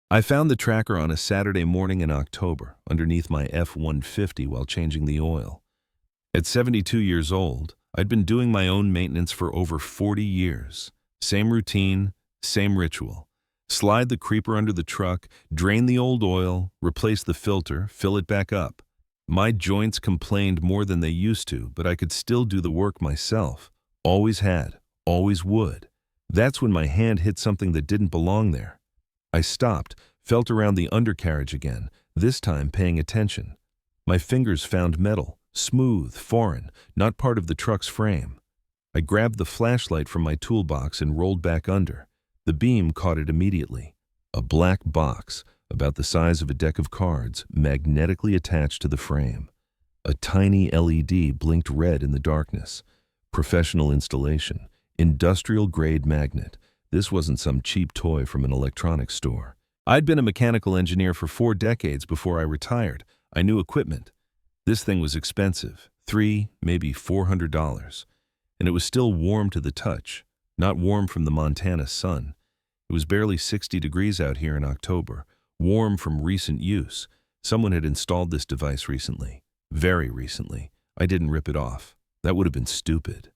I found the tracker on a Saturday morning in October underneath my F-150 while changing the oil. At 72 years old, I'd been doing my own maintenance for over 40 years. Same routine, same ritual. Slide the creeper under the truck, drain the old oil, replace the filter, fill it back up. My joints complained more than they used to, but I could still do the work myself. Always had, always would. That's when my hand hit something that didn't belong there. I stopped, felt around the undercarriage again, this time paying attention. My fingers found metal, smooth, foreign, not part of the truck's frame. I grabbed the flashlight from my toolbox and rolled back under. The beam caught it immediately. A black box, about the size of a deck of cards, magnetically attached to the frame. A tiny LED blinked red in the darkness. Professional installation, industrial-grade magnet. This wasn't some cheap toy from an electronics store. I'd been a mechanical engineer for 4 decades before I retired. I knew equipment. This thing was expensive, $300, maybe $400. And it was still warm to the touch, not warm from the Montana sun. It was barely 60 degrees out here in October, warm from recent use. Someone had installed this device recently, very recently. I didn't rip it off. That would have been stupid.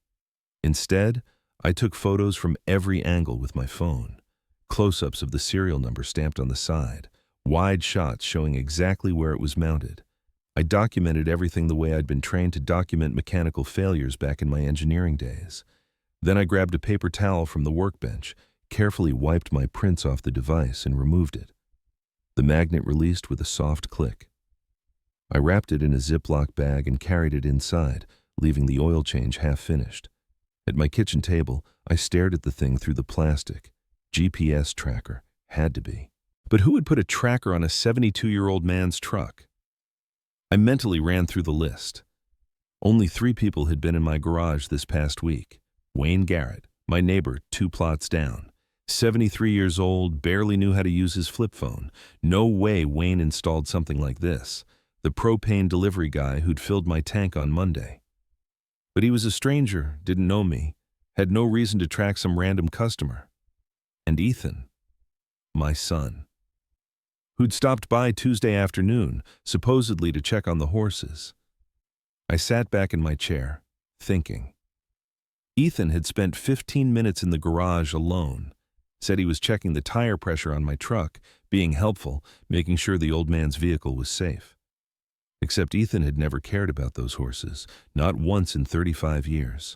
Instead, I took photos from every angle with my phone. Close-ups of the serial number stamped on the side, wide shots showing exactly where it was mounted. I documented everything the way I'd been trained to document mechanical failures back in my engineering days. Then I grabbed a paper towel from the workbench, carefully wiped my prints off the device and removed it. The magnet released with a soft click. I wrapped it in a Ziploc bag and carried it inside, leaving the oil change half finished. At my kitchen table, I stared at the thing through the plastic. GPS tracker. Had to be. But who would put a tracker on a 72-year-old man's truck? I mentally ran through the list. Only 3 people had been in my garage this past week. Wayne Garrett, my neighbor 2 plots down. 73 years old, barely knew how to use his flip phone. No way Wayne installed something like this. The propane delivery guy who'd filled my tank on Monday. But he was a stranger, didn't know me, had no reason to track some random customer. And Ethan, my son, who'd stopped by Tuesday afternoon, supposedly to check on the horses. I sat back in my chair, thinking. Ethan had spent 15 minutes in the garage alone, said he was checking the tire pressure on my truck, being helpful, making sure the old man's vehicle was safe. Except Ethan had never cared about those horses, not once in 35 years.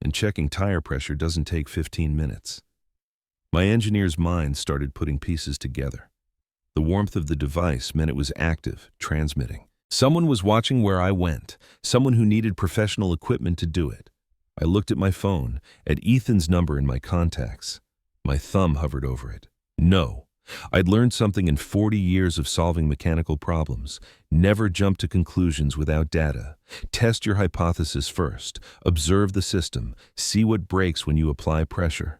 And checking tire pressure doesn't take 15 minutes. My engineer's mind started putting pieces together. The warmth of the device meant it was active, transmitting. Someone was watching where I went, someone who needed professional equipment to do it. I looked at my phone, at Ethan's number in my contacts. My thumb hovered over it. No. I'd learned something in 40 years of solving mechanical problems. Never jump to conclusions without data. Test your hypothesis first. Observe the system. See what breaks when you apply pressure.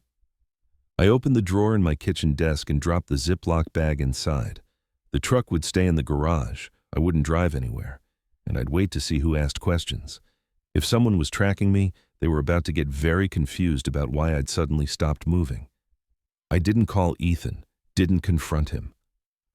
I opened the drawer in my kitchen desk and dropped the Ziploc bag inside. The truck would stay in the garage. I wouldn't drive anywhere. And I'd wait to see who asked questions. If someone was tracking me, they were about to get very confused about why I'd suddenly stopped moving. I didn't call Ethan. Didn't confront him.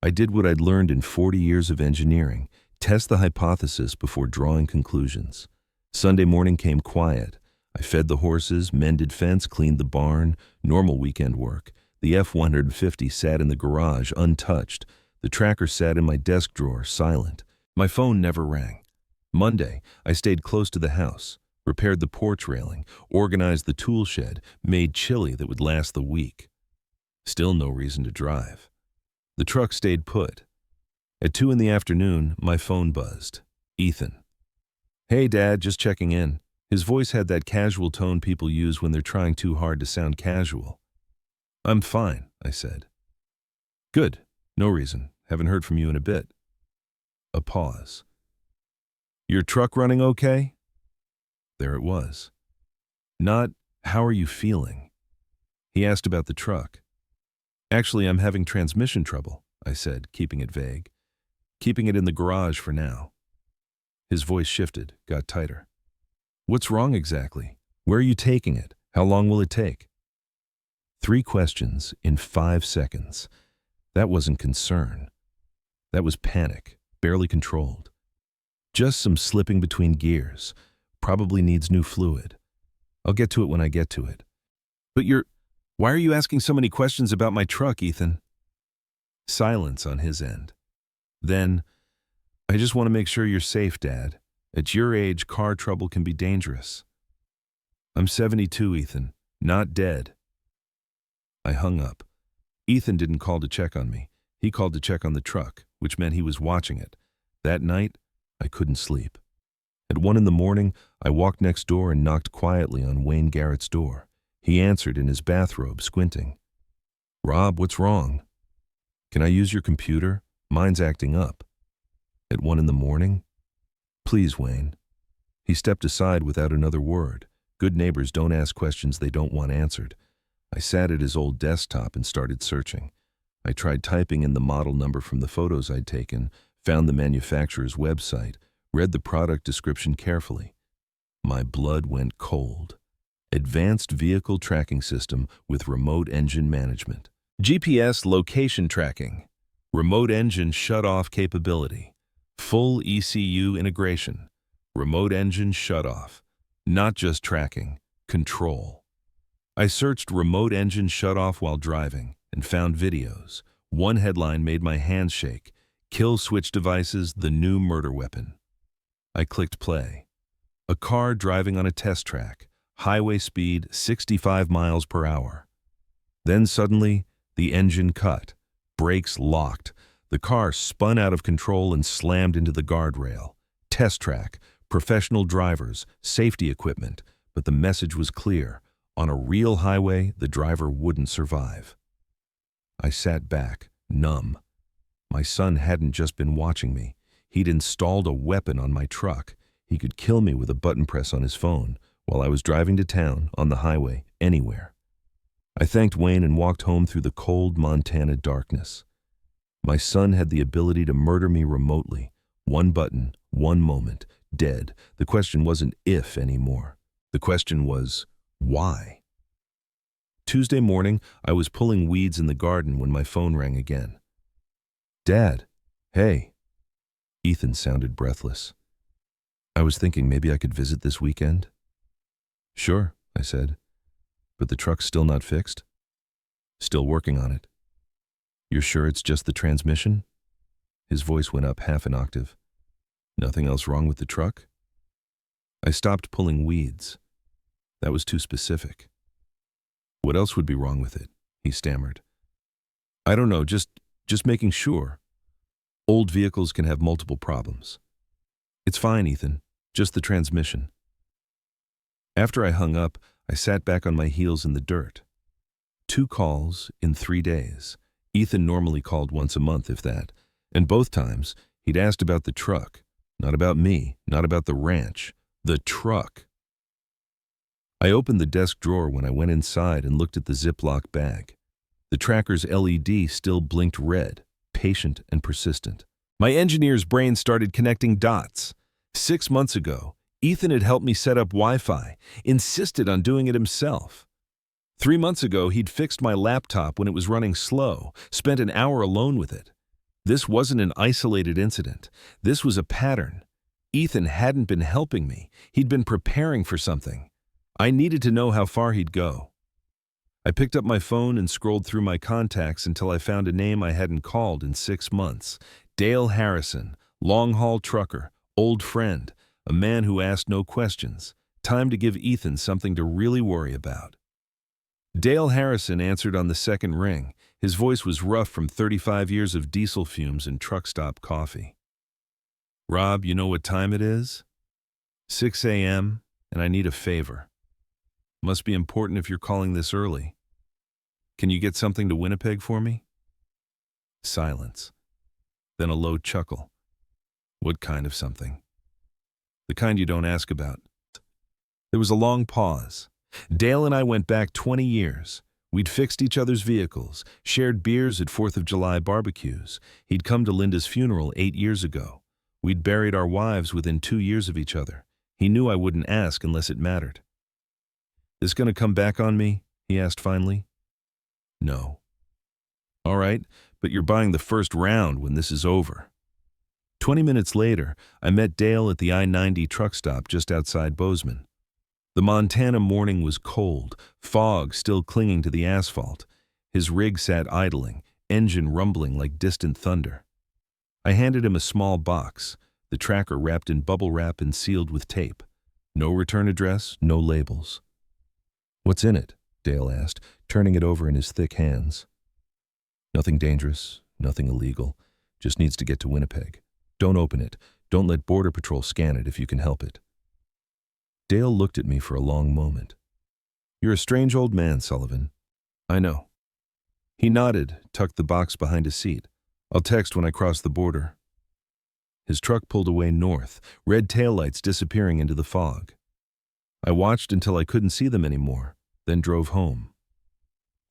I did what I'd learned in 40 years of engineering, test the hypothesis before drawing conclusions. Sunday morning came quiet. I fed the horses, mended fence, cleaned the barn, normal weekend work. The F-150 sat in the garage, untouched. The tracker sat in my desk drawer, silent. My phone never rang. Monday, I stayed close to the house, repaired the porch railing, organized the tool shed, made chili that would last the week. Still no reason to drive. The truck stayed put. At 2 in the afternoon, my phone buzzed. Ethan. Hey, Dad, just checking in. His voice had that casual tone people use when they're trying too hard to sound casual. I'm fine, I said. Good. No reason. Haven't heard from you in a bit. A pause. Your truck running okay? There it was. Not, how are you feeling? He asked about the truck. Actually, I'm having transmission trouble, I said, keeping it vague. Keeping it in the garage for now. His voice shifted, got tighter. What's wrong exactly? Where are you taking it? How long will it take? 3 questions in 5 seconds. That wasn't concern. That was panic, barely controlled. Just some slipping between gears. Probably needs new fluid. I'll get to it when I get to it. But why are you asking so many questions about my truck, Ethan? Silence on his end. Then, I just want to make sure you're safe, Dad. At your age, car trouble can be dangerous. I'm 72, Ethan, not dead. I hung up. Ethan didn't call to check on me. He called to check on the truck, which meant he was watching it. That night, I couldn't sleep. At 1 a.m, I walked next door and knocked quietly on Wayne Garrett's door. He answered in his bathrobe, squinting. Rob, what's wrong? Can I use your computer? Mine's acting up. At 1 a.m? Please, Wayne. He stepped aside without another word. Good neighbors don't ask questions they don't want answered. I sat at his old desktop and started searching. I tried typing in the model number from the photos I'd taken, found the manufacturer's website, read the product description carefully. My blood went cold. Advanced Vehicle Tracking System with Remote Engine Management. GPS Location Tracking. Remote Engine Shut-Off Capability. Full ECU integration. Remote Engine Shut-Off. Not just tracking, control. I searched remote engine shut-off while driving and found videos. One headline made my hands shake. Kill switch devices, the new murder weapon. I clicked play. A car driving on a test track. Highway speed 65 miles per hour. Then suddenly, the engine cut. Brakes locked. The car spun out of control and slammed into the guardrail. Test track, professional drivers, safety equipment. But the message was clear. On a real highway, the driver wouldn't survive. I sat back, numb. My son hadn't just been watching me. He'd installed a weapon on my truck. He could kill me with a button press on his phone while I was driving to town, on the highway, anywhere. I thanked Wayne and walked home through the cold Montana darkness. My son had the ability to murder me remotely. One button, one moment, dead. The question wasn't if anymore. The question was, why? Tuesday morning, I was pulling weeds in the garden when my phone rang again. Dad, hey. Ethan sounded breathless. I was thinking maybe I could visit this weekend. Sure, I said. But the truck's still not fixed? Still working on it. You're sure it's just the transmission? His voice went up half an octave. Nothing else wrong with the truck? I stopped pulling weeds. That was too specific. What else would be wrong with it? He stammered. I don't know, just making sure. Old vehicles can have multiple problems. It's fine, Ethan. Just the transmission. After I hung up, I sat back on my heels in the dirt. 2 calls in 3 days. Ethan normally called once a month, if that. And both times, he'd asked about the truck. Not about me, not about the ranch. The truck. I opened the desk drawer when I went inside and looked at the Ziploc bag. The tracker's LED still blinked red, patient and persistent. My engineer's brain started connecting dots. 6 months ago, Ethan had helped me set up Wi-Fi, insisted on doing it himself. 3 months ago, he'd fixed my laptop when it was running slow, spent an hour alone with it. This wasn't an isolated incident. This was a pattern. Ethan hadn't been helping me. He'd been preparing for something. I needed to know how far he'd go. I picked up my phone and scrolled through my contacts until I found a name I hadn't called in 6 months. Dale Harrison, long-haul trucker, old friend, a man who asked no questions. Time to give Ethan something to really worry about. Dale Harrison answered on the second ring. His voice was rough from 35 years of diesel fumes and truck stop coffee. Rob, you know what time it is? 6 a.m., and I need a favor. Must be important if you're calling this early. Can you get something to Winnipeg for me? Silence. Then a low chuckle. What kind of something? The kind you don't ask about. There was a long pause. Dale and I went back 20 years. We'd fixed each other's vehicles, shared beers at 4th of July barbecues. He'd come to Linda's funeral 8 years ago. We'd buried our wives within 2 years of each other. He knew I wouldn't ask unless it mattered. This gonna come back on me? He asked finally. No. All right, but you're buying the first round when this is over." 20 minutes later, I met Dale at the I-90 truck stop just outside Bozeman. The Montana morning was cold, fog still clinging to the asphalt. His rig sat idling, engine rumbling like distant thunder. I handed him a small box, the tracker wrapped in bubble wrap and sealed with tape. No return address, no labels. "What's in it?" Dale asked, turning it over in his thick hands. "Nothing dangerous, nothing illegal. Just needs to get to Winnipeg. Don't open it. Don't let Border Patrol scan it if you can help it." Dale looked at me for a long moment. "You're a strange old man, Sullivan." "I know." He nodded, tucked the box behind his seat. "I'll text when I cross the border." His truck pulled away north, red taillights disappearing into the fog. I watched until I couldn't see them anymore, then drove home.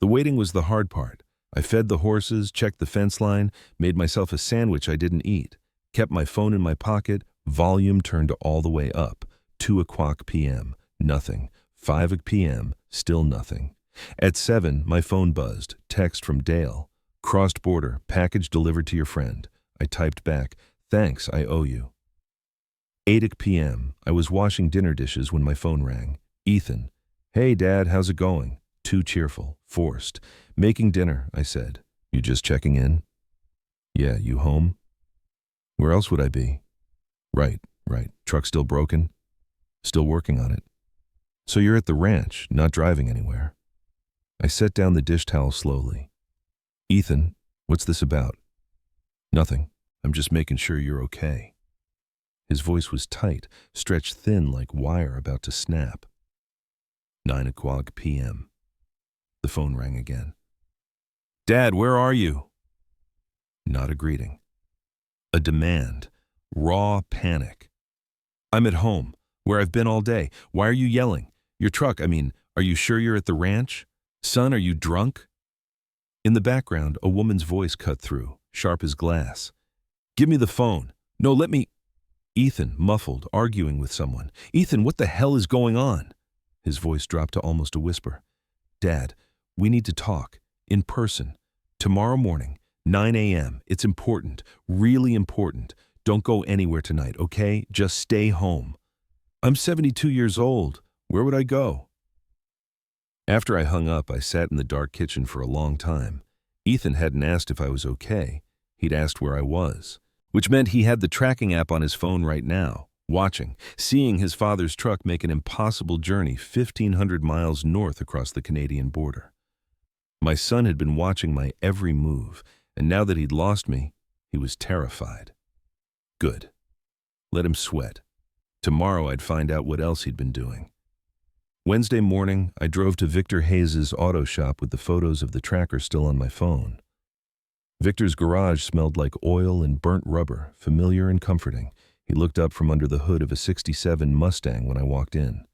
The waiting was the hard part. I fed the horses, checked the fence line, made myself a sandwich I didn't eat, kept my phone in my pocket, volume turned all the way up. 2:00 p.m., nothing. 5 p.m., still nothing. At 7, my phone buzzed, text from Dale. "Crossed border, package delivered to your friend." I typed back, "Thanks, I owe you." 8 p.m., I was washing dinner dishes when my phone rang. Ethan. "Hey, Dad, how's it going?" Too cheerful, forced. "Making dinner," I said. "You just checking in?" "Yeah, you home?" "Where else would I be?" Right. Truck still broken?" "Still working on it." "So you're at the ranch, not driving anywhere." I set down the dish towel slowly. "Ethan, what's this about?" "Nothing. I'm just making sure you're okay." His voice was tight, stretched thin like wire about to snap. 9:00 p.m. The phone rang again. "Dad, where are you?" Not a greeting. A demand. Raw panic. "I'm at home, where I've been all day. Why are you yelling? Your truck, are you sure you're at the ranch? Son, are you drunk?" In the background, a woman's voice cut through, sharp as glass. "Give me the phone. No, let me—" Ethan, muffled, arguing with someone. "Ethan, what the hell is going on?" His voice dropped to almost a whisper. "Dad, we need to talk. In person. Tomorrow morning, 9 a.m. It's important. Really important. Don't go anywhere tonight, okay? Just stay home." "I'm 72 years old. Where would I go?" After I hung up, I sat in the dark kitchen for a long time. Ethan hadn't asked if I was okay. He'd asked where I was, which meant he had the tracking app on his phone right now, watching, seeing his father's truck make an impossible journey 1,500 miles north across the Canadian border. My son had been watching my every move, and now that he'd lost me, he was terrified. Good. Let him sweat. Tomorrow I'd find out what else he'd been doing. Wednesday morning, I drove to Victor Hayes' auto shop with the photos of the tracker still on my phone. Victor's garage smelled like oil and burnt rubber, familiar and comforting. He looked up from under the hood of a '67 Mustang when I walked in.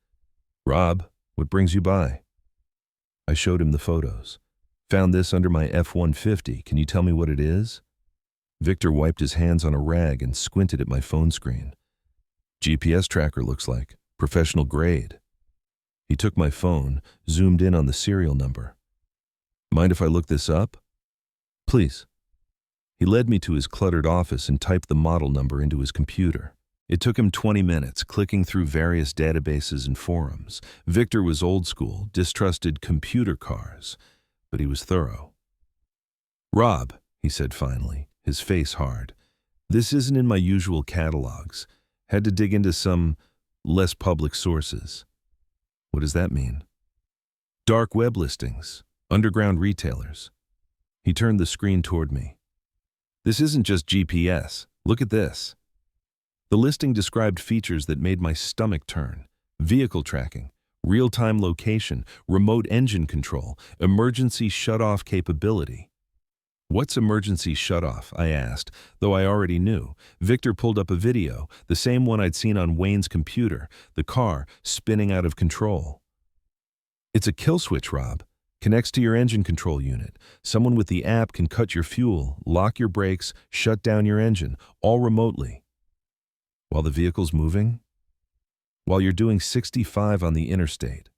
"Rob, what brings you by?" I showed him the photos. "Found this under my F-150. Can you tell me what it is?" Victor wiped his hands on a rag and squinted at my phone screen. "GPS tracker looks like. Professional grade." He took my phone, zoomed in on the serial number. "Mind if I look this up?" "Please." He led me to his cluttered office and typed the model number into his computer. It took him 20 minutes, clicking through various databases and forums. Victor was old school, distrusted computer cars, but he was thorough. "Rob," he said finally, his face hard, "this isn't in my usual catalogs. Had to dig into some less public sources." "What does that mean?" "Dark web listings, underground retailers." He turned the screen toward me. "This isn't just GPS. Look at this." The listing described features that made my stomach turn: vehicle tracking, real-time location, remote engine control, emergency shut-off capability. "What's emergency shut-off?" I asked, though I already knew. Victor pulled up a video, the same one I'd seen on Wayne's computer, the car spinning out of control. "It's a kill switch, Rob. Connects to your engine control unit. Someone with the app can cut your fuel, lock your brakes, shut down your engine, all remotely." "While the vehicle's moving?" "While you're doing 65 on the interstate."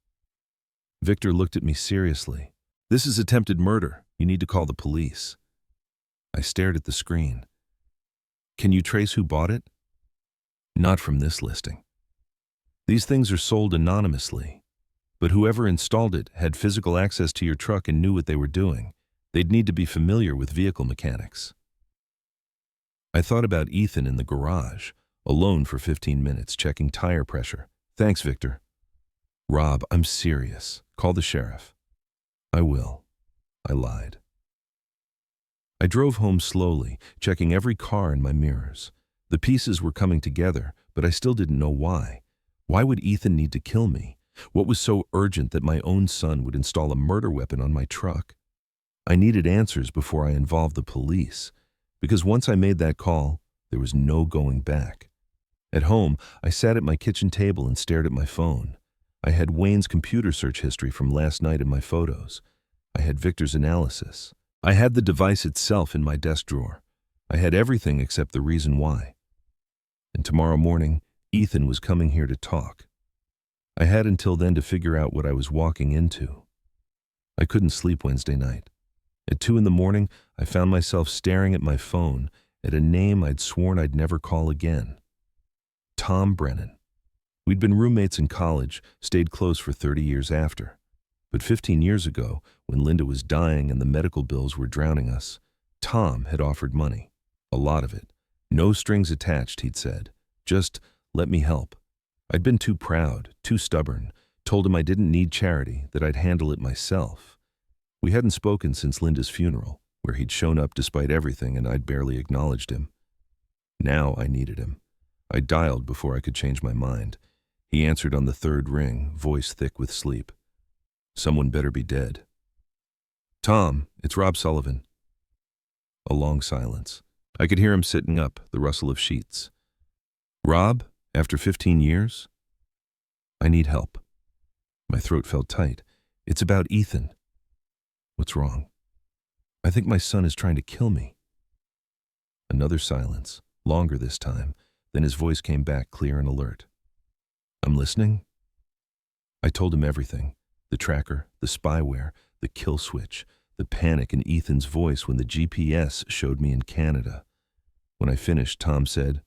Victor looked at me seriously. "This is attempted murder. You need to call the police." I stared at the screen. Can you trace who bought it? Not from this listing. These things are sold anonymously, but whoever installed it had physical access to your truck and knew what they were doing. They'd need to be familiar with vehicle mechanics. I thought about Ethan in the garage, alone for 15 minutes, checking tire pressure. Thanks, Victor. Rob, I'm serious. Call the sheriff. I will. I lied. I drove home slowly, checking every car in my mirrors. The pieces were coming together, but I still didn't know why. Why would Ethan need to kill me? What was so urgent that my own son would install a murder weapon on my truck? I needed answers before I involved the police, because once I made that call, there was no going back. At home, I sat at my kitchen table and stared at my phone. I had Wayne's computer search history from last night in my photos. I had Victor's analysis. I had the device itself in my desk drawer. I had everything except the reason why. And tomorrow morning, Ethan was coming here to talk. I had until then to figure out what I was walking into. I couldn't sleep Wednesday night. At 2 a.m, I found myself staring at my phone at a name I'd sworn I'd never call again. Tom Brennan. We'd been roommates in college, stayed close for 30 years after. But 15 years ago, when Linda was dying and the medical bills were drowning us, Tom had offered money. A lot of it. No strings attached, he'd said. Just, let me help. I'd been too proud, too stubborn, told him I didn't need charity, that I'd handle it myself. We hadn't spoken since Linda's funeral, where he'd shown up despite everything and I'd barely acknowledged him. Now I needed him. I dialed before I could change my mind. He answered on the third ring, voice thick with sleep. Someone better be dead. Tom, it's Rob Sullivan. A long silence. I could hear him sitting up, the rustle of sheets. Rob, after 15 years? I need help. My throat felt tight. It's about Ethan. What's wrong? I think my son is trying to kill me. Another silence, longer this time. Then his voice came back clear and alert. I'm listening. I told him everything. The tracker, the spyware, the kill switch, the panic in Ethan's voice when the GPS showed me in Canada. When I finished, Tom said,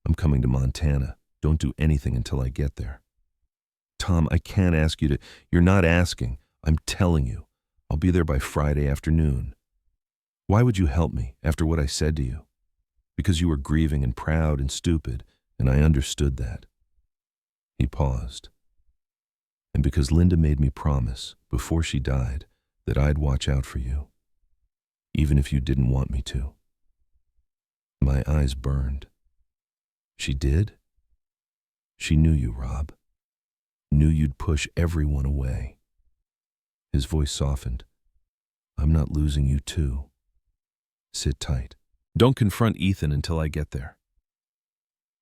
I'm coming to Montana. Don't do anything until I get there. Tom, I can't ask you to. You're not asking. I'm telling you. I'll be there by Friday afternoon. Why would you help me after what I said to you? Because you were grieving and proud and stupid, and I understood that. He paused. And because Linda made me promise, before she died, that I'd watch out for you, even if you didn't want me to. My eyes burned. She did? She knew you, Rob. Knew you'd push everyone away. His voice softened. I'm not losing you too. Sit tight. Don't confront Ethan until I get there.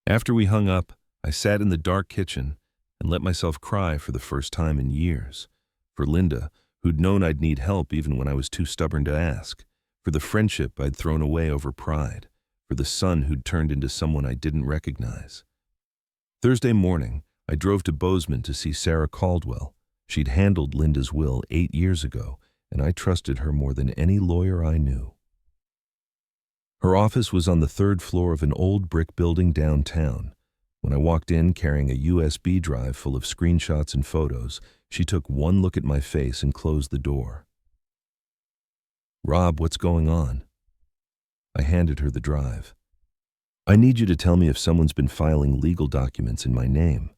After we hung up, I sat in the dark kitchen and let myself cry for the first time in years. For Linda, who'd known I'd need help even when I was too stubborn to ask. For the friendship I'd thrown away over pride. For the son who'd turned into someone I didn't recognize. Thursday morning, I drove to Bozeman to see Sarah Caldwell. She'd handled Linda's will 8 years ago, and I trusted her more than any lawyer I knew. Her office was on the 3rd floor of an old brick building downtown. When I walked in carrying a USB drive full of screenshots and photos, she took one look at my face and closed the door. Rob, what's going on? I handed her the drive. I need you to tell me if someone's been filing legal documents in my name.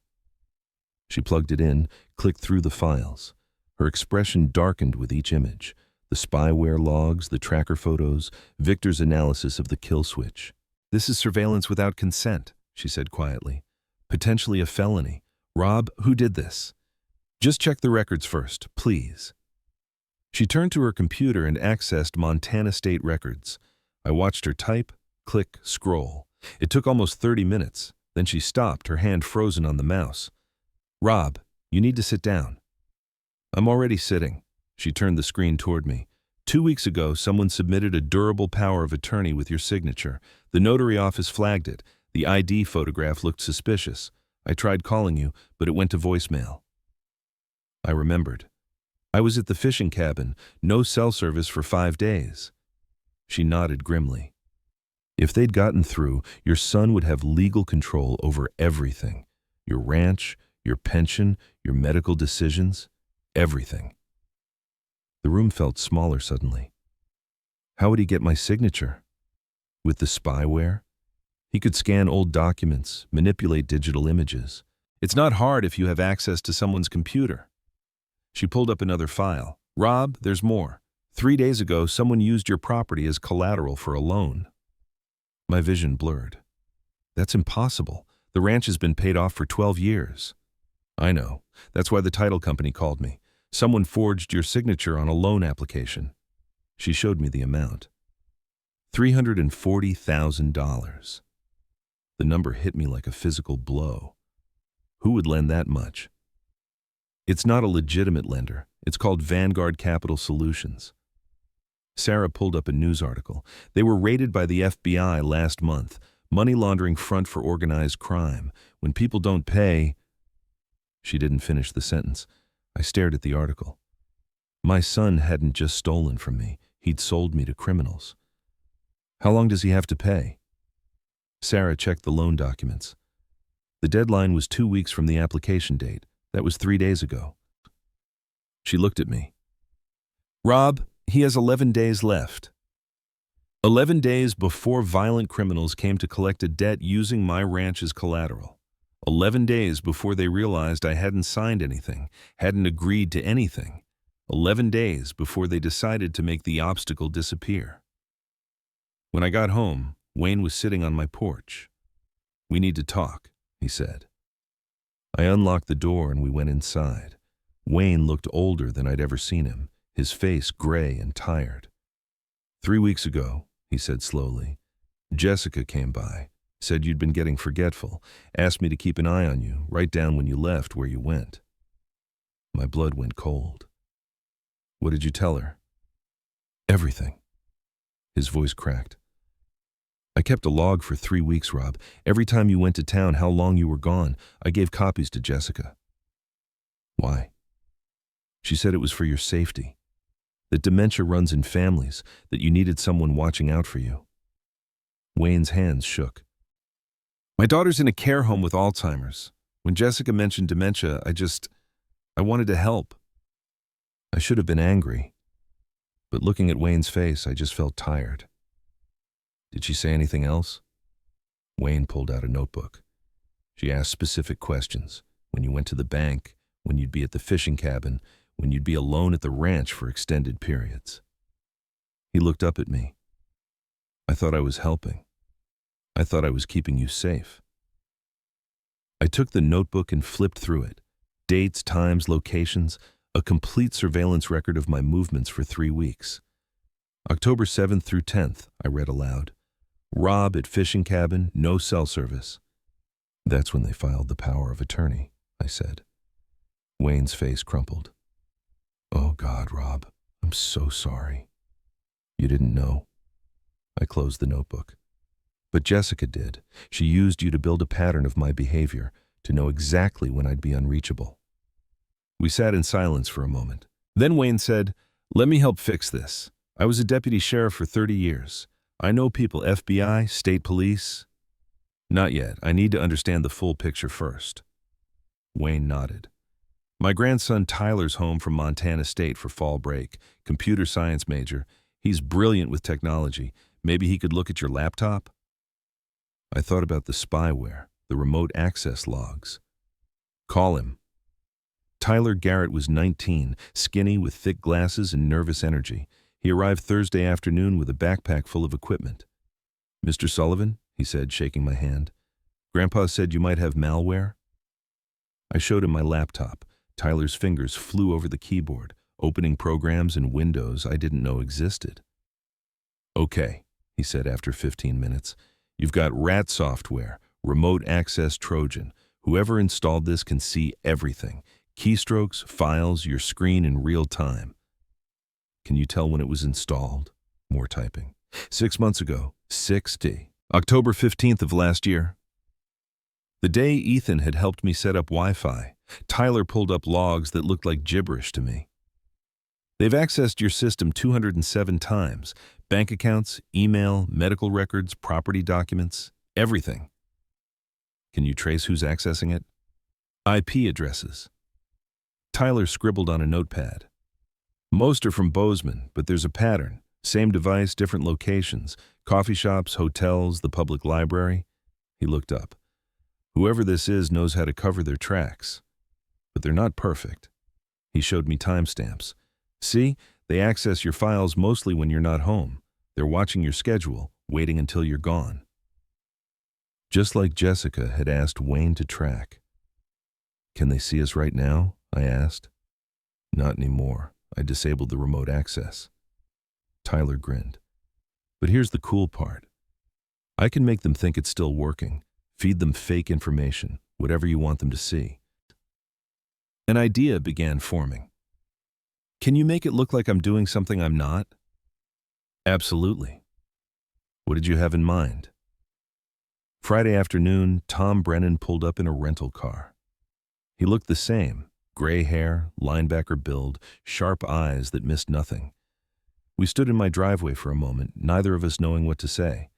She plugged it in, clicked through the files. Her expression darkened with each image. The spyware logs, the tracker photos, Victor's analysis of the kill switch. This is surveillance without consent, she said quietly. Potentially a felony. Rob, who did this? Just check the records first, please. She turned to her computer and accessed Montana State records. I watched her type, click, scroll. It took almost 30 minutes. Then she stopped, her hand frozen on the mouse. Rob, you need to sit down. I'm already sitting. She turned the screen toward me. 2 weeks ago, someone submitted a durable power of attorney with your signature. The notary office flagged it. The ID photograph looked suspicious. I tried calling you, but it went to voicemail. I remembered. I was at the fishing cabin, no cell service for 5 days. She nodded grimly. If they'd gotten through, your son would have legal control over everything. Your ranch, your pension, your medical decisions, everything. The room felt smaller suddenly. How would he get my signature? With the spyware? He could scan old documents, manipulate digital images. It's not hard if you have access to someone's computer. She pulled up another file. Rob, there's more. 3 days ago, someone used your property as collateral for a loan. My vision blurred. That's impossible. The ranch has been paid off for 12 years. I know. That's why the title company called me. Someone forged your signature on a loan application. She showed me the amount. $340,000. The number hit me like a physical blow. Who would lend that much? It's not a legitimate lender. It's called Vanguard Capital Solutions. Sarah pulled up a news article. They were raided by the FBI last month. Money laundering front for organized crime. When people don't pay... She didn't finish the sentence. I stared at the article. My son hadn't just stolen from me. He'd sold me to criminals. How long does he have to pay? Sarah checked the loan documents. The deadline was 2 weeks from the application date. That was 3 days ago. She looked at me. Rob, he has 11 days left. 11 days before violent criminals came to collect a debt using my ranch as collateral. 11 days before they realized I hadn't signed anything, hadn't agreed to anything. 11 days before they decided to make the obstacle disappear. When I got home, Wayne was sitting on my porch. We need to talk, he said. I unlocked the door and we went inside. Wayne looked older than I'd ever seen him, his face gray and tired. 3 weeks ago, he said slowly, Jessica came by, said you'd been getting forgetful, asked me to keep an eye on you, write down when you left, where you went. My blood went cold. What did you tell her? Everything. His voice cracked. I kept a log for 3 weeks, Rob. Every time you went to town, how long you were gone, I gave copies to Jessica. Why? She said it was for your safety. That dementia runs in families, that you needed someone watching out for you. Wayne's hands shook. My daughter's in a care home with Alzheimer's. When Jessica mentioned dementia, I wanted to help. I should have been angry, but looking at Wayne's face, I just felt tired. Did she say anything else? Wayne pulled out a notebook. She asked specific questions. When you went to the bank, when you'd be at the fishing cabin, when you'd be alone at the ranch for extended periods. He looked up at me. I thought I was helping. I thought I was keeping you safe. I took the notebook and flipped through it. Dates, times, locations, a complete surveillance record of my movements for 3 weeks. October 7th through 10th, I read aloud. Rob at fishing cabin, no cell service. That's when they filed the power of attorney, I said. Wayne's face crumpled. Oh God, Rob, I'm so sorry. You didn't know? I closed the notebook. But Jessica did. She used you to build a pattern of my behavior, to know exactly when I'd be unreachable. We sat in silence for a moment. Then Wayne said, let me help fix this. I was a deputy sheriff for 30 years. I know people, FBI, state police. Not yet. I need to understand the full picture first. Wayne nodded. My grandson Tyler's home from Montana State for fall break, computer science major. He's brilliant with technology. Maybe he could look at your laptop? I thought about the spyware, the remote access logs. Call him. Tyler Garrett was 19, skinny with thick glasses and nervous energy. He arrived Thursday afternoon with a backpack full of equipment. Mr. Sullivan, he said, shaking my hand. Grandpa said you might have malware. I showed him my laptop. Tyler's fingers flew over the keyboard, opening programs and windows I didn't know existed. Okay, he said after 15 minutes. You've got rat software, remote access Trojan. Whoever installed this can see everything. Keystrokes, files, your screen in real time. Can you tell when it was installed? More typing. 6 months ago. 60. October 15th of last year. The day Ethan had helped me set up Wi-Fi, Tyler pulled up logs that looked like gibberish to me. They've accessed your system 207 times, Bank accounts, email, medical records, property documents, everything. Can you trace who's accessing it? IP addresses. Tyler scribbled on a notepad. Most are from Bozeman, but there's a pattern. Same device, different locations. Coffee shops, hotels, the public library. He looked up. Whoever this is knows how to cover their tracks. But they're not perfect. He showed me timestamps. See, they access your files mostly when you're not home. They're watching your schedule, waiting until you're gone. Just like Jessica had asked Wayne to track. Can they see us right now? I asked. Not anymore. I disabled the remote access. Tyler grinned. But here's the cool part. I can make them think it's still working, feed them fake information, whatever you want them to see. An idea began forming. Can you make it look like I'm doing something I'm not? Absolutely. What did you have in mind? Friday afternoon, Tom Brennan pulled up in a rental car. He looked the same, gray hair, linebacker build, sharp eyes that missed nothing. We stood in my driveway for a moment, neither of us knowing what to say.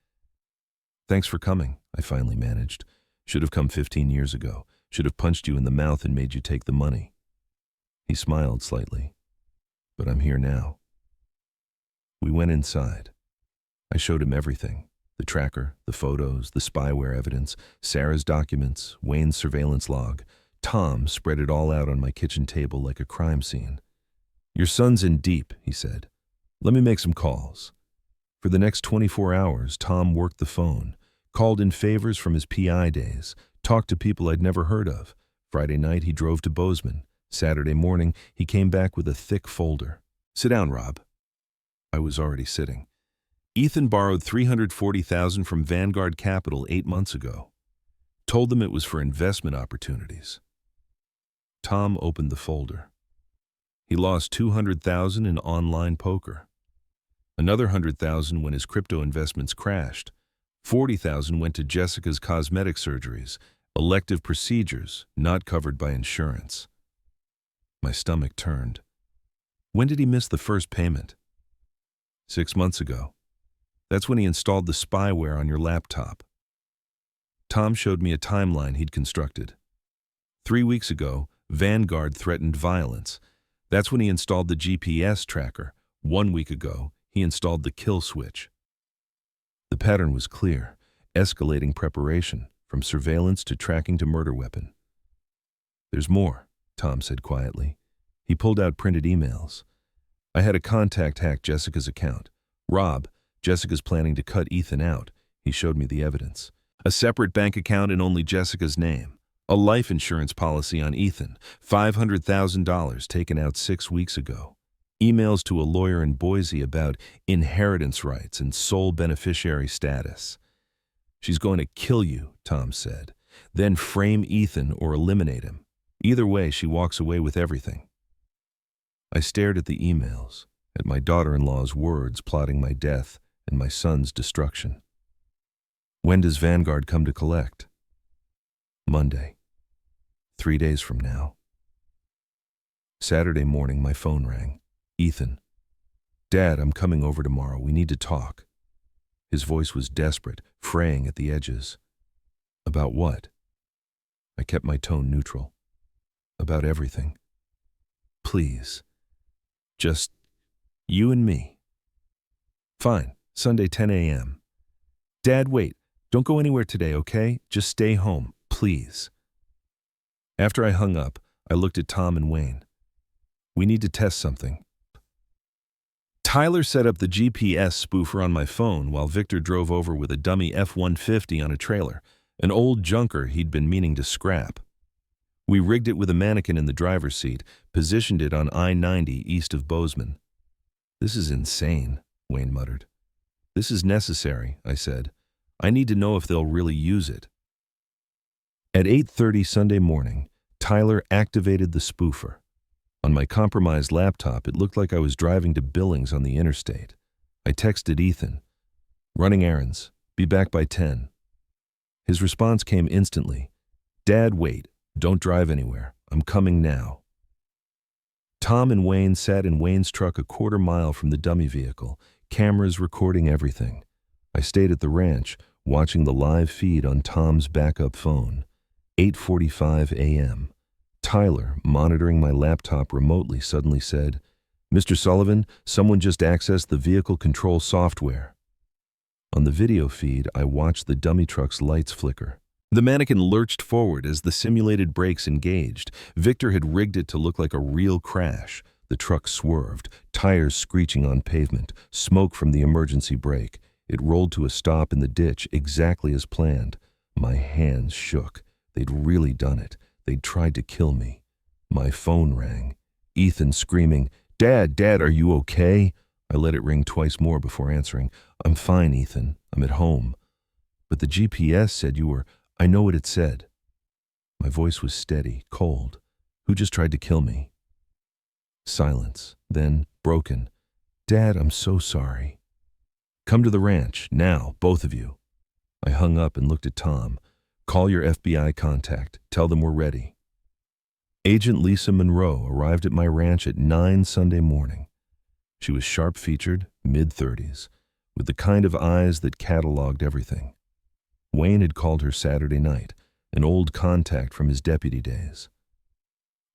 Thanks for coming, I finally managed. Should have come 15 years ago. Should have punched you in the mouth and made you take the money. He smiled slightly. But I'm here now. We went inside. I showed him everything. The tracker, the photos, the spyware evidence, Sarah's documents, Wayne's surveillance log. Tom spread it all out on my kitchen table like a crime scene. Your son's in deep, he said. Let me make some calls. For the next 24 hours, Tom worked the phone, called in favors from his PI days, talked to people I'd never heard of. Friday night, he drove to Bozeman. Saturday morning, he came back with a thick folder. Sit down, Rob. I was already sitting. Ethan borrowed $340,000 from Vanguard Capital 8 months ago. Told them it was for investment opportunities. Tom opened the folder. He lost $200,000 in online poker. Another $100,000 when his crypto investments crashed. $40,000 went to Jessica's cosmetic surgeries, elective procedures not covered by insurance. My stomach turned. When did he miss the first payment? 6 months ago. That's when he installed the spyware on your laptop. Tom showed me a timeline he'd constructed. 3 weeks ago, Vanguard threatened violence. That's when he installed the GPS tracker. 1 week ago, he installed the kill switch. The pattern was clear, escalating preparation, from surveillance to tracking to murder weapon. There's more, Tom said quietly. He pulled out printed emails. I had a contact hack Jessica's account. Rob, Jessica's planning to cut Ethan out. He showed me the evidence. A separate bank account in only Jessica's name. A life insurance policy on Ethan. $500,000 taken out 6 weeks ago. Emails to a lawyer in Boise about inheritance rights and sole beneficiary status. She's going to kill you, Tom said. Then frame Ethan or eliminate him. Either way, she walks away with everything. I stared at the emails, at my daughter-in-law's words plotting my death and my son's destruction. When does Vanguard come to collect? Monday. 3 days from now. Saturday morning, my phone rang. Ethan. Dad, I'm coming over tomorrow. We need to talk. His voice was desperate, fraying at the edges. About what? I kept my tone neutral. About everything. Please. Just you and me. Fine. Sunday, 10 a.m. Dad, wait. Don't go anywhere today, okay? Just stay home, please. After I hung up, I looked at Tom and Wayne. We need to test something. Tyler set up the GPS spoofer on my phone while Victor drove over with a dummy F-150 on a trailer, an old junker he'd been meaning to scrap. We rigged it with a mannequin in the driver's seat, positioned it on I-90 east of Bozeman. This is insane, Wayne muttered. This is necessary, I said. I need to know if they'll really use it. At 8:30 Sunday morning, Tyler activated the spoofer. On my compromised laptop, it looked like I was driving to Billings on the interstate. I texted Ethan. Running errands. Be back by 10. His response came instantly. Dad, wait. Don't drive anywhere. I'm coming now. Tom and Wayne sat in Wayne's truck a quarter mile from the dummy vehicle, cameras recording everything. I stayed at the ranch, watching the live feed on Tom's backup phone. 8:45 a.m. Tyler, monitoring my laptop remotely, suddenly said, "Mr. Sullivan, someone just accessed the vehicle control software." On the video feed, I watched the dummy truck's lights flicker. The mannequin lurched forward as the simulated brakes engaged. Victor had rigged it to look like a real crash. The truck swerved, tires screeching on pavement, smoke from the emergency brake. It rolled to a stop in the ditch exactly as planned. My hands shook. They'd really done it. They'd tried to kill me. My phone rang. Ethan screaming, "Dad, Dad, are you okay?" I let it ring twice more before answering. "I'm fine, Ethan. I'm at home." "But the GPS said you were—" "I know what it said." My voice was steady, cold. "Who just tried to kill me?" Silence, then broken. "Dad, I'm so sorry." "Come to the ranch, now, both of you." I hung up and looked at Tom. "Call your FBI contact. Tell them we're ready." Agent Lisa Monroe arrived at my ranch at 9 Sunday morning. She was sharp-featured, mid-30s, with the kind of eyes that cataloged everything. Wayne had called her Saturday night, an old contact from his deputy days.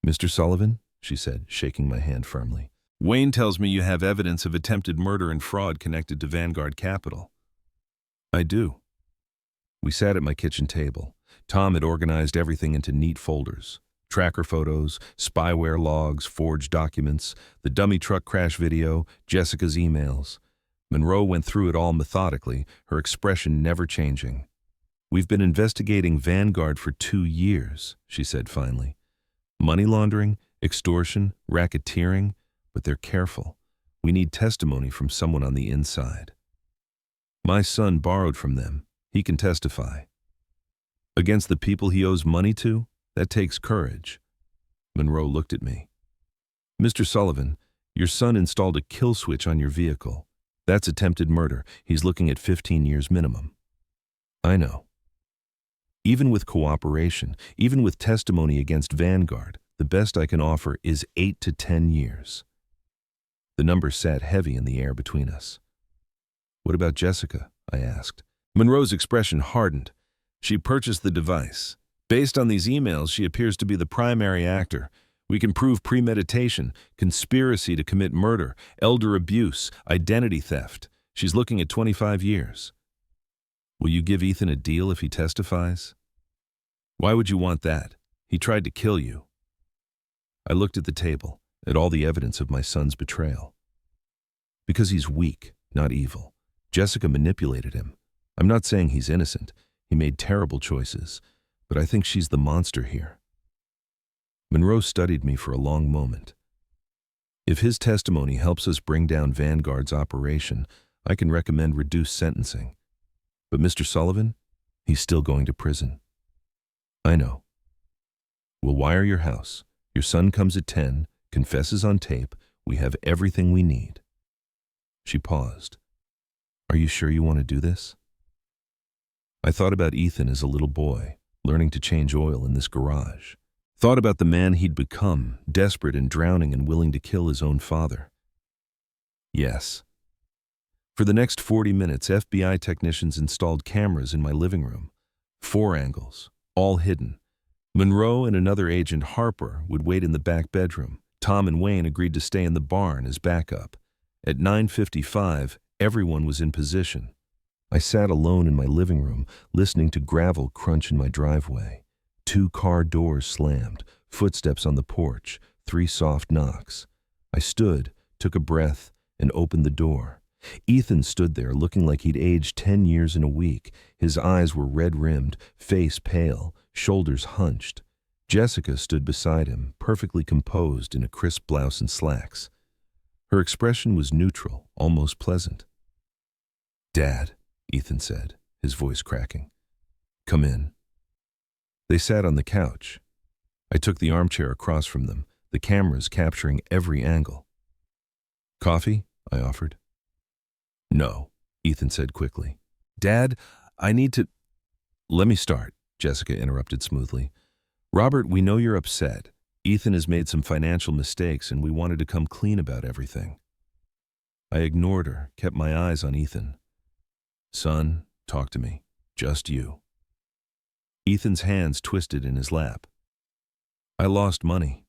"Mr. Sullivan," she said, shaking my hand firmly, "Wayne tells me you have evidence of attempted murder and fraud connected to Vanguard Capital." "I do." We sat at my kitchen table. Tom had organized everything into neat folders. Tracker photos, spyware logs, forged documents, the dummy truck crash video, Jessica's emails. Monroe went through it all methodically, her expression never changing. "We've been investigating Vanguard for 2 years, she said finally. "Money laundering, extortion, racketeering, but they're careful. We need testimony from someone on the inside. My son borrowed from them. He can testify. Against the people he owes money to? That takes courage." Monroe looked at me. "Mr. Sullivan, your son installed a kill switch on your vehicle. That's attempted murder. He's looking at 15 years minimum." "I know." "Even with cooperation, even with testimony against Vanguard, the best I can offer is 8 to 10 years. The number sat heavy in the air between us. "What about Jessica?" I asked. Monroe's expression hardened. "She purchased the device. Based on these emails, she appears to be the primary actor. We can prove premeditation, conspiracy to commit murder, elder abuse, identity theft. She's looking at 25 years. Will you give Ethan a deal if he testifies?" "Why would you want that? He tried to kill you." I looked at the table, at all the evidence of my son's betrayal. "Because he's weak, not evil. Jessica manipulated him. I'm not saying he's innocent. He made terrible choices, but I think she's the monster here." Monroe studied me for a long moment. "If his testimony helps us bring down Vanguard's operation, I can recommend reduced sentencing. But Mr. Sullivan, he's still going to prison." "I know. We'll wire your house. Your son comes at 10, confesses on tape. We have everything we need." She paused. "Are you sure you want to do this?" I thought about Ethan as a little boy, learning to change oil in this garage. Thought about the man he'd become, desperate and drowning and willing to kill his own father. Yes. For the next 40 minutes, FBI technicians installed cameras in my living room. 4 angles, all hidden. Monroe and another agent, Harper, would wait in the back bedroom. Tom and Wayne agreed to stay in the barn as backup. At 9:55, everyone was in position. I sat alone in my living room, listening to gravel crunch in my driveway. 2 car doors slammed, footsteps on the porch, 3 soft knocks. I stood, took a breath, and opened the door. Ethan stood there looking like he'd aged 10 years in a week. His eyes were red-rimmed, face pale, shoulders hunched. Jessica stood beside him, perfectly composed in a crisp blouse and slacks. Her expression was neutral, almost pleasant. "Dad," Ethan said, his voice cracking. "Come in." They sat on the couch. I took the armchair across from them, the cameras capturing every angle. "Coffee?" I offered. "No," Ethan said quickly. "Dad, I need to—" "Let me start," Jessica interrupted smoothly. "Robert, we know you're upset. Ethan has made some financial mistakes and we wanted to come clean about everything." I ignored her, kept my eyes on Ethan. Son, talk to me. Just you. Ethan's hands twisted in his lap. I lost money.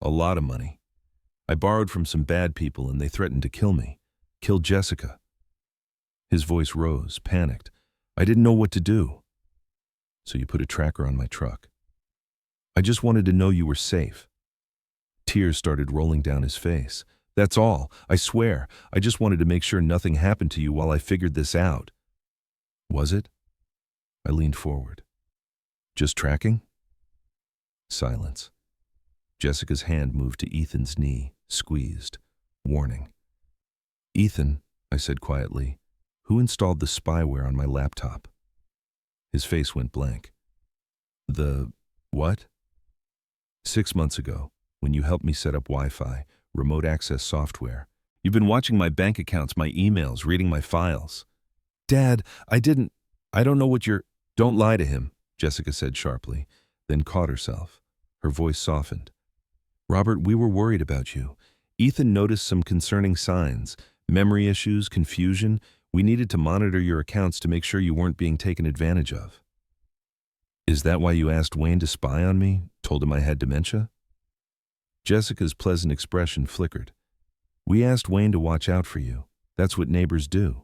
A lot of money. I borrowed from some bad people and they threatened to kill me. Kill Jessica. His voice rose, panicked. I didn't know what to do. So you put a tracker on my truck. I just wanted to know you were safe. Tears started rolling down his face. That's all. I swear. I just wanted to make sure nothing happened to you while I figured this out. Was it? I leaned forward. Just tracking? Silence. Jessica's hand moved to Ethan's knee, squeezed. Warning. Ethan, I said quietly, who installed the spyware on my laptop? His face went blank. The what? 6 months ago, when you helped me set up Wi-Fi, remote access software. You've been watching my bank accounts, my emails, reading my files. Dad, I don't know what you're... Don't lie to him, Jessica said sharply, then caught herself. Her voice softened. Robert, we were worried about you. Ethan noticed some concerning signs, memory issues, confusion. We needed to monitor your accounts to make sure you weren't being taken advantage of. Is that why you asked Wayne to spy on me? Told him I had dementia? Jessica's pleasant expression flickered. We asked Wayne to watch out for you. That's what neighbors do.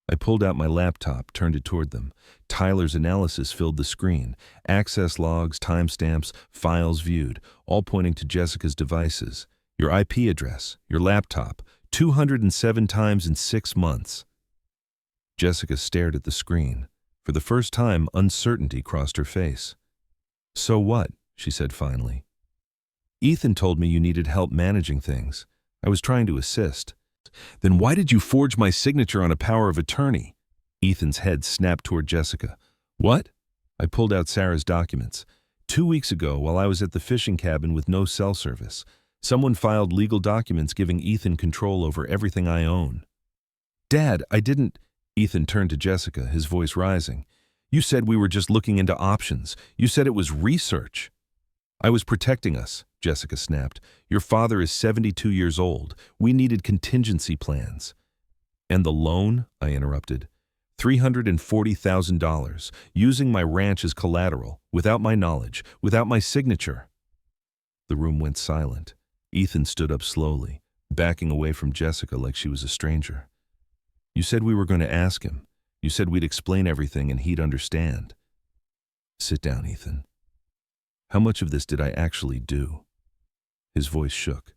I pulled out my laptop, turned it toward them. Tyler's analysis filled the screen. Access logs, timestamps, files viewed, all pointing to Jessica's devices. Your IP address, your laptop, 207 times in 6 months. Jessica stared at the screen. For the first time, uncertainty crossed her face. So what? She said finally. Ethan told me you needed help managing things. I was trying to assist. Then why did you forge my signature on a power of attorney? Ethan's head snapped toward Jessica. What? I pulled out Sarah's documents. 2 weeks ago, while I was at the fishing cabin with no cell service, someone filed legal documents giving Ethan control over everything I own. Dad, I didn't... Ethan turned to Jessica, his voice rising. You said we were just looking into options. You said it was research. I was protecting us, Jessica snapped. Your father is 72 years old. We needed contingency plans. And the loan? I interrupted. $340,000, using my ranch as collateral, without my knowledge, without my signature. The room went silent. Ethan stood up slowly, backing away from Jessica like she was a stranger. You said we were going to ask him. You said we'd explain everything and he'd understand. Sit down, Ethan. How much of this did I actually do? His voice shook.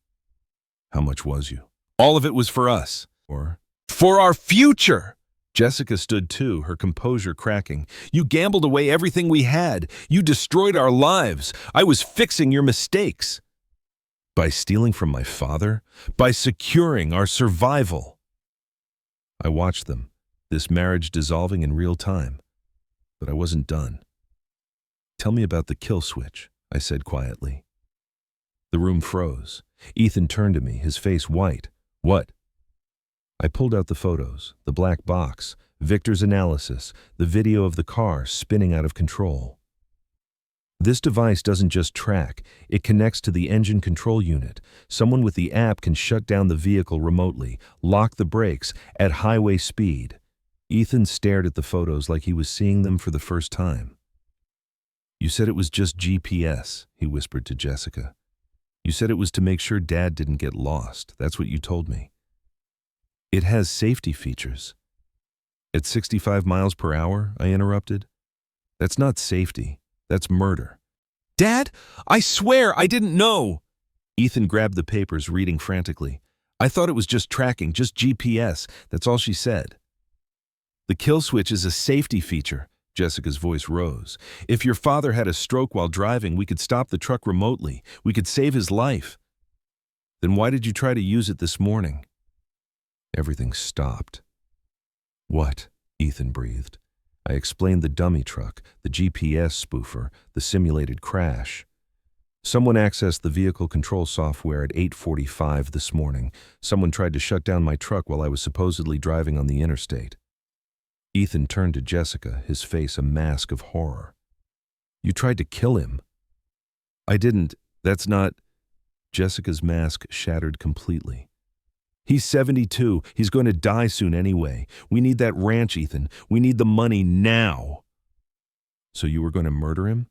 How much was you? All of it was for us. Or for our future! Jessica stood too, her composure cracking. You gambled away everything we had. You destroyed our lives. I was fixing your mistakes. By stealing from my father? By securing our survival? I watched them, this marriage dissolving in real time. But I wasn't done. Tell me about the kill switch, I said quietly. The room froze. Ethan turned to me, his face white. What? I pulled out the photos, the black box, Victor's analysis, the video of the car spinning out of control. This device doesn't just track, it connects to the engine control unit. Someone with the app can shut down the vehicle remotely, lock the brakes at highway speed. Ethan stared at the photos like he was seeing them for the first time. You said it was just GPS, he whispered to Jessica. You said it was to make sure Dad didn't get lost. That's what you told me. It has safety features. At 65 miles per hour, I interrupted. That's not safety. That's murder. Dad, I swear I didn't know. Ethan grabbed the papers, reading frantically. I thought it was just tracking, just GPS. That's all she said. The kill switch is a safety feature. Jessica's voice rose. If your father had a stroke while driving, we could stop the truck remotely. We could save his life. Then why did you try to use it this morning? Everything stopped. What? Ethan breathed. I explained the dummy truck, the GPS spoofer, the simulated crash. Someone accessed the vehicle control software at 8:45 this morning. Someone tried to shut down my truck while I was supposedly driving on the interstate. Ethan turned to Jessica, his face a mask of horror. You tried to kill him. I didn't. That's not... Jessica's mask shattered completely. He's 72. He's going to die soon anyway. We need that ranch, Ethan. We need the money now. So you were going to murder him?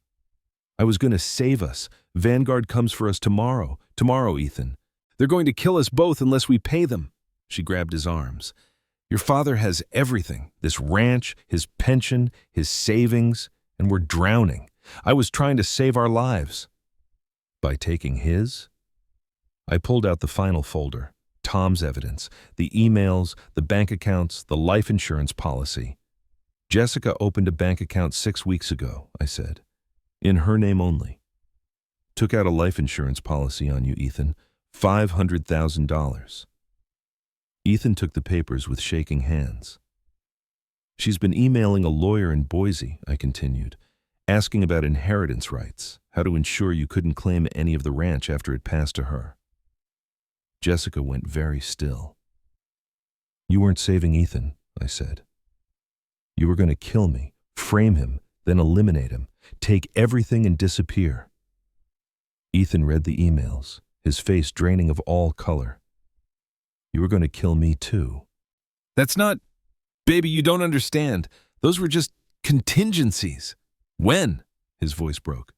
I was going to save us. Vanguard comes for us tomorrow. Tomorrow, Ethan. They're going to kill us both unless we pay them. She grabbed his arms. Your father has everything. This ranch, his pension, his savings, and we're drowning. I was trying to save our lives. By taking his? I pulled out the final folder. Tom's evidence, the emails, the bank accounts, the life insurance policy. Jessica opened a bank account 6 weeks ago, I said. In her name only. Took out a life insurance policy on you, Ethan. $500,000. Ethan took the papers with shaking hands. She's been emailing a lawyer in Boise, I continued, asking about inheritance rights, how to ensure you couldn't claim any of the ranch after it passed to her. Jessica went very still. You weren't saving Ethan, I said. You were going to kill me, frame him, then eliminate him, take everything and disappear. Ethan read the emails, his face draining of all color. You were going to kill me too. That's not... Baby, you don't understand. Those were just contingencies. When? His voice broke.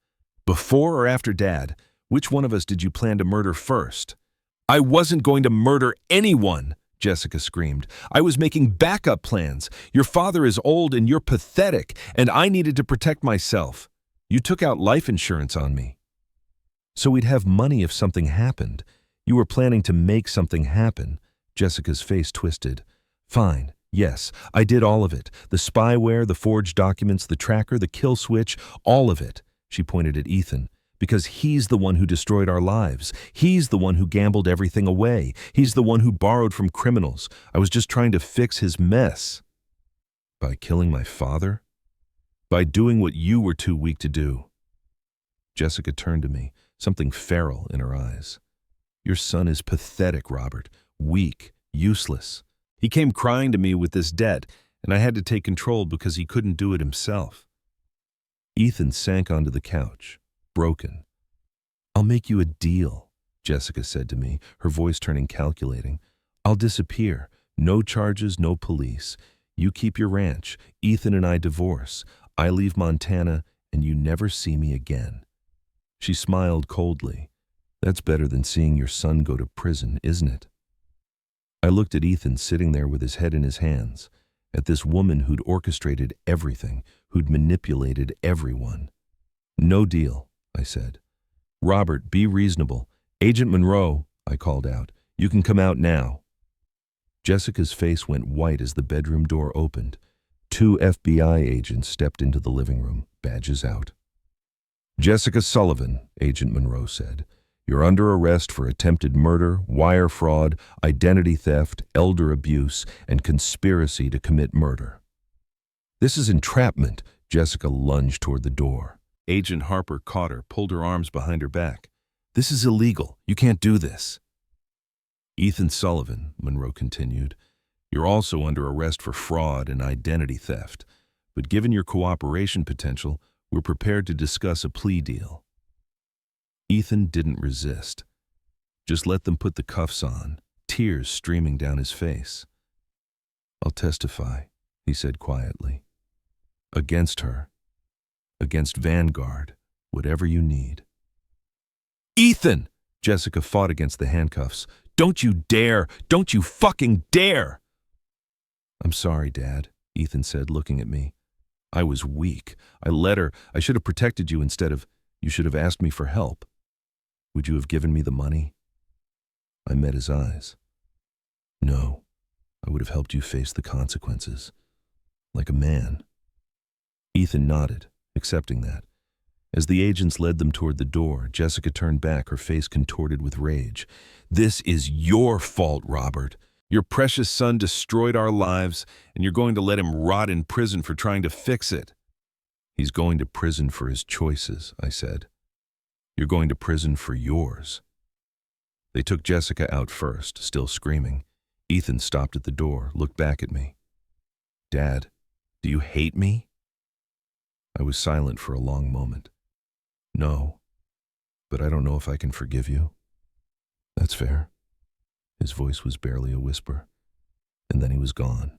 Before or after Dad? Which one of us did you plan to murder first? I wasn't going to murder anyone, Jessica screamed. I was making backup plans. Your father is old and you're pathetic, and I needed to protect myself. You took out life insurance on me. So we'd have money if something happened. You were planning to make something happen. Jessica's face twisted. Fine. Yes, I did all of it. The spyware, the forged documents, the tracker, the kill switch, all of it. She pointed at Ethan. Because he's the one who destroyed our lives. He's the one who gambled everything away. He's the one who borrowed from criminals. I was just trying to fix his mess. By killing my father? By doing what you were too weak to do. Jessica turned to me, something feral in her eyes. Your son is pathetic, Robert. Weak, useless. He came crying to me with this debt, and I had to take control because he couldn't do it himself. Ethan sank onto the couch. Broken. I'll make you a deal, Jessica said to me, her voice turning calculating. I'll disappear. No charges, no police. You keep your ranch. Ethan and I divorce. I leave Montana, and you never see me again. She smiled coldly. That's better than seeing your son go to prison, isn't it? I looked at Ethan sitting there with his head in his hands, at this woman who'd orchestrated everything, who'd manipulated everyone. No deal, I said. Robert, be reasonable. Agent Monroe, I called out. You can come out now. Jessica's face went white as the bedroom door opened. 2 FBI agents stepped into the living room, badges out. Jessica Sullivan, Agent Monroe said. You're under arrest for attempted murder, wire fraud, identity theft, elder abuse, and conspiracy to commit murder. This is entrapment. Jessica lunged toward the door. Agent Harper caught her, pulled her arms behind her back. This is illegal. You can't do this. Ethan Sullivan, Monroe continued, you're also under arrest for fraud and identity theft. But given your cooperation potential, we're prepared to discuss a plea deal. Ethan didn't resist. Just let them put the cuffs on, tears streaming down his face. I'll testify, he said quietly. Against her. Against Vanguard, whatever you need. Ethan! Jessica fought against the handcuffs. Don't you dare! Don't you fucking dare! I'm sorry, Dad, Ethan said, looking at me. I was weak. I let her. I should have protected you instead of... You should have asked me for help. Would you have given me the money? I met his eyes. No, I would have helped you face the consequences. Like a man. Ethan nodded, accepting that. As the agents led them toward the door, Jessica turned back, her face contorted with rage. This is your fault, Robert. Your precious son destroyed our lives, and you're going to let him rot in prison for trying to fix it. He's going to prison for his choices, I said. You're going to prison for yours. They took Jessica out first, still screaming. Ethan stopped at the door, looked back at me. Dad, do you hate me? I was silent for a long moment. No, but I don't know if I can forgive you. That's fair. His voice was barely a whisper, and then he was gone.